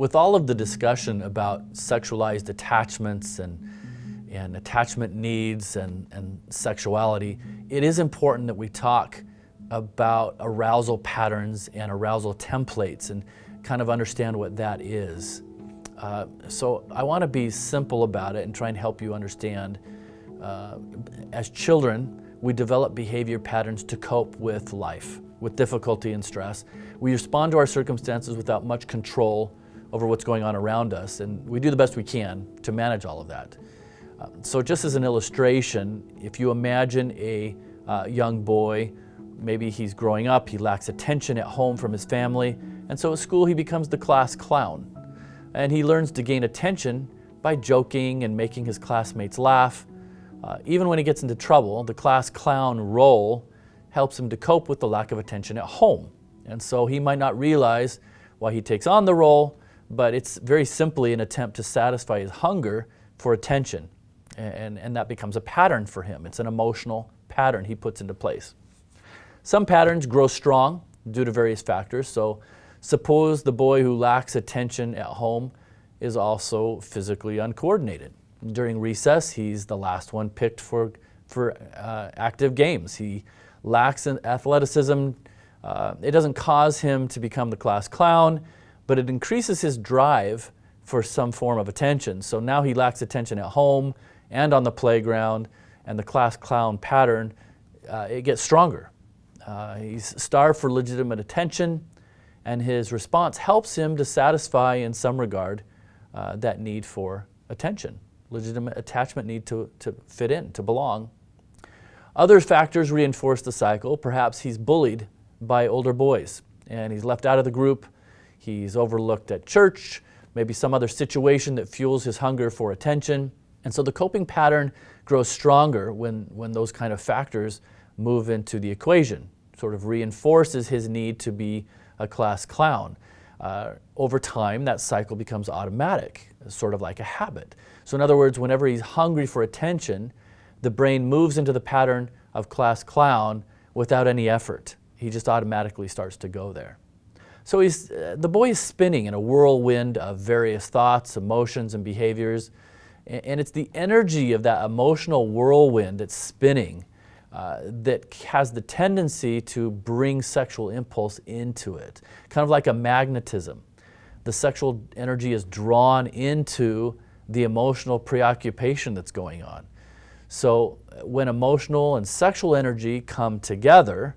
With all of the discussion about sexualized attachments and attachment needs and sexuality, it is important that we talk about arousal patterns and arousal templates and kind of understand what that is. So I want to be simple about it and try and help you understand. As children, we develop behavior patterns to cope with life, with difficulty and stress. We respond to our circumstances without much control over what's going on around us, and we do the best we can to manage all of that. So just as an illustration, if you imagine a young boy, maybe he's growing up, he lacks attention at home from his family, and so at school he becomes the class clown. And he learns to gain attention by joking and making his classmates laugh. Even when he gets into trouble, the class clown role helps him to cope with the lack of attention at home. And so he might not realize why he takes on the role, but it's very simply an attempt to satisfy his hunger for attention. And that becomes a pattern for him. It's an emotional pattern he puts into place. Some patterns grow strong due to various factors. So suppose the boy who lacks attention at home is also physically uncoordinated. During recess, he's the last one picked for active games. He lacks in athleticism. It doesn't cause him to become the class clown, but it increases his drive for some form of attention. So now he lacks attention at home and on the playground, and the class clown pattern, it gets stronger. He's starved for legitimate attention, and his response helps him to satisfy, in some regard, that need for attention, legitimate attachment need to fit in, to belong. Other factors reinforce the cycle. Perhaps he's bullied by older boys, and he's left out of the group. He's overlooked at church, maybe some other situation that fuels his hunger for attention. And so the coping pattern grows stronger when those kind of factors move into the equation, sort of reinforces his need to be a class clown. Over time, that cycle becomes automatic, sort of like a habit. So in other words, whenever he's hungry for attention, the brain moves into the pattern of class clown without any effort. He just automatically starts to go there. So the boy is spinning in a whirlwind of various thoughts, emotions, and behaviors. And it's the energy of that emotional whirlwind that's spinning that has the tendency to bring sexual impulse into it, kind of like a magnetism. The sexual energy is drawn into the emotional preoccupation that's going on. So when emotional and sexual energy come together,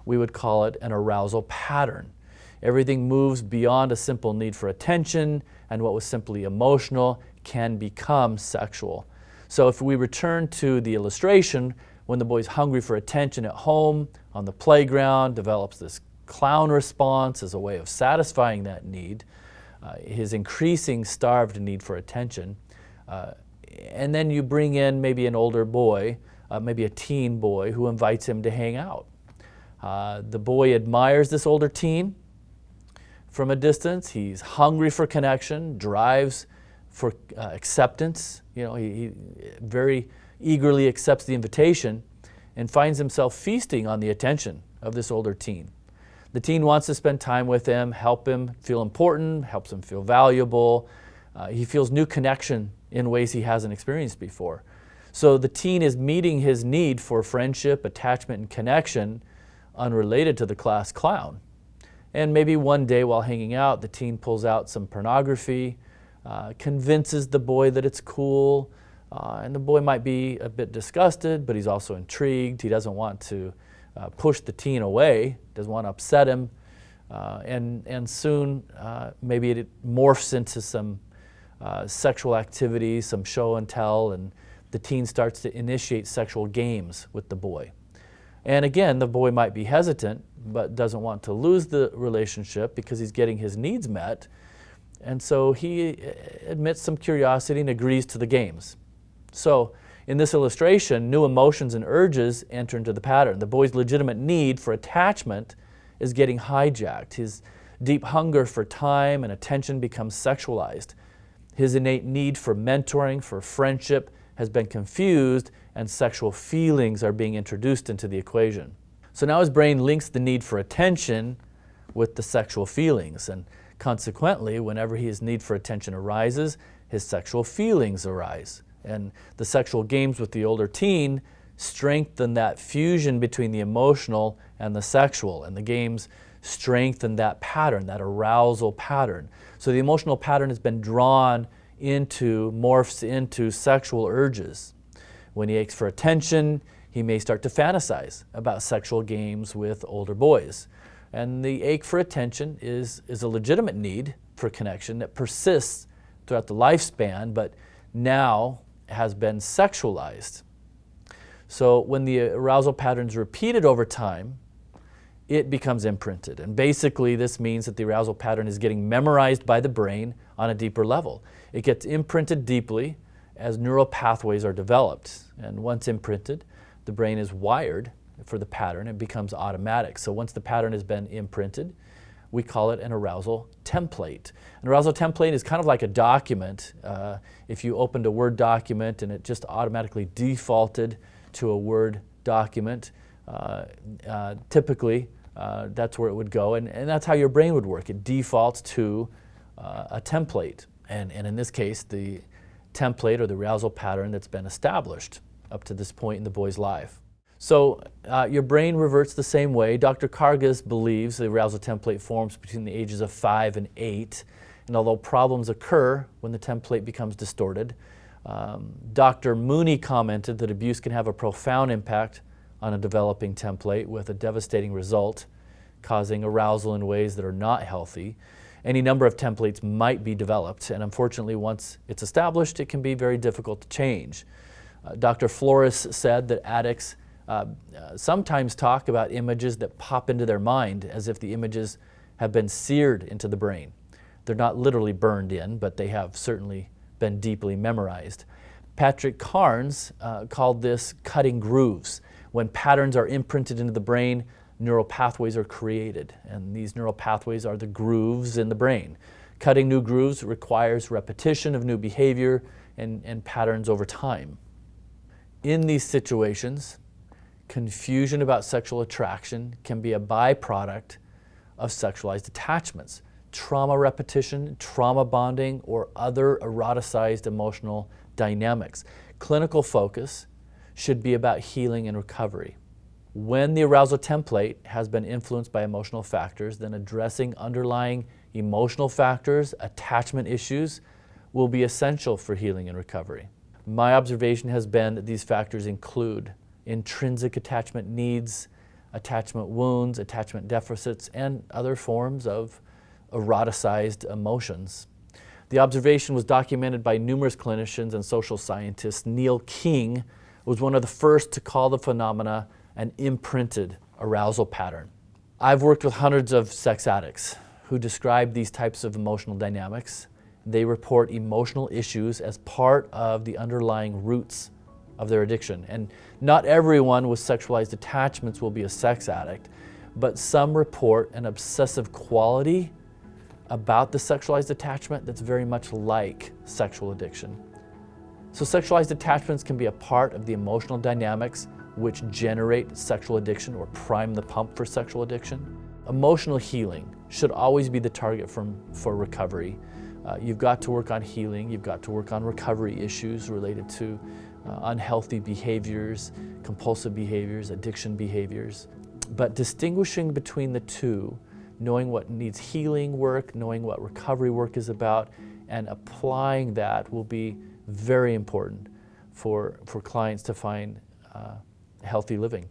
we would call it an arousal pattern. Everything moves beyond a simple need for attention, and what was simply emotional can become sexual. So if we return to the illustration, when the boy's hungry for attention at home, on the playground, develops this clown response as a way of satisfying that need, his increasing starved need for attention, and then you bring in maybe an older boy, maybe a teen boy, who invites him to hang out. The boy admires this older teen from a distance. He's hungry for connection, drives for acceptance. He very eagerly accepts the invitation and finds himself feasting on the attention of this older teen. The teen wants to spend time with him, help him feel important, helps him feel valuable. He feels new connection in ways he hasn't experienced before. So the teen is meeting his need for friendship, attachment, and connection unrelated to the class clown. And maybe one day while hanging out, the teen pulls out some pornography, convinces the boy that it's cool, and the boy might be a bit disgusted, but he's also intrigued. He doesn't want to push the teen away, doesn't want to upset him, and soon maybe it morphs into some sexual activity, some show and tell, and the teen starts to initiate sexual games with the boy. And again, the boy might be hesitant, but doesn't want to lose the relationship because he's getting his needs met. And so he admits some curiosity and agrees to the games. So in this illustration, new emotions and urges enter into the pattern. The boy's legitimate need for attachment is getting hijacked. His deep hunger for time and attention becomes sexualized. His innate need for mentoring, for friendship, has been confused, and sexual feelings are being introduced into the equation. So now his brain links the need for attention with the sexual feelings and Consequently, whenever his need for attention arises, his sexual feelings arise. And the sexual games with the older teen strengthen that fusion between the emotional and the sexual, and the games strengthen that pattern, that arousal pattern. So the emotional pattern has been drawn into, morphs into sexual urges. When he aches for attention, he may start to fantasize about sexual games with older boys. And the ache for attention is a legitimate need for connection that persists throughout the lifespan, but now has been sexualized. So when the arousal pattern is repeated over time, it becomes imprinted. And basically this means that the arousal pattern is getting memorized by the brain on a deeper level. It gets imprinted deeply as neural pathways are developed. And once imprinted, the brain is wired for the pattern and becomes automatic. So once the pattern has been imprinted, we call it an arousal template. An arousal template is kind of like a document. If you opened a Word document and it just automatically defaulted to a Word document, typically that's where it would go, and that's how your brain would work. It defaults to a template, and in this case, the template or the arousal pattern that's been established up to this point in the boy's life. So your brain reverts the same way. Dr. Kargas believes the arousal template forms between the ages of 5 and 8, and although problems occur when the template becomes distorted, Dr. Mooney commented that abuse can have a profound impact on a developing template with a devastating result, causing arousal in ways that are not healthy. Any number of templates might be developed, and unfortunately once it's established, it can be very difficult to change. Dr. Flores said that addicts sometimes talk about images that pop into their mind as if the images have been seared into the brain. They're not literally burned in, but they have certainly been deeply memorized. Patrick Carnes called this cutting grooves. When patterns are imprinted into the brain, neural pathways are created, and these neural pathways are the grooves in the brain. Cutting new grooves requires repetition of new behavior and patterns over time. In these situations, confusion about sexual attraction can be a byproduct of sexualized attachments, trauma repetition, trauma bonding, or other eroticized emotional dynamics. Clinical focus should be about healing and recovery. When the arousal template has been influenced by emotional factors, then addressing underlying emotional factors, attachment issues, will be essential for healing and recovery. My observation has been that these factors include intrinsic attachment needs, attachment wounds, attachment deficits, and other forms of eroticized emotions. The observation was documented by numerous clinicians and social scientists. Neil King was one of the first to call the phenomena an imprinted arousal pattern. I've worked with hundreds of sex addicts who describe these types of emotional dynamics. They report emotional issues as part of the underlying roots of their addiction. And not everyone with sexualized attachments will be a sex addict, but some report an obsessive quality about the sexualized attachment that's very much like sexual addiction. So sexualized attachments can be a part of the emotional dynamics which generate sexual addiction or prime the pump for sexual addiction. Emotional healing should always be the target for recovery. You've got to work on healing, you've got to work on recovery issues related to unhealthy behaviors, compulsive behaviors, addiction behaviors. But distinguishing between the two, knowing what needs healing work, knowing what recovery work is about, and applying that will be very important for clients to find healthy living.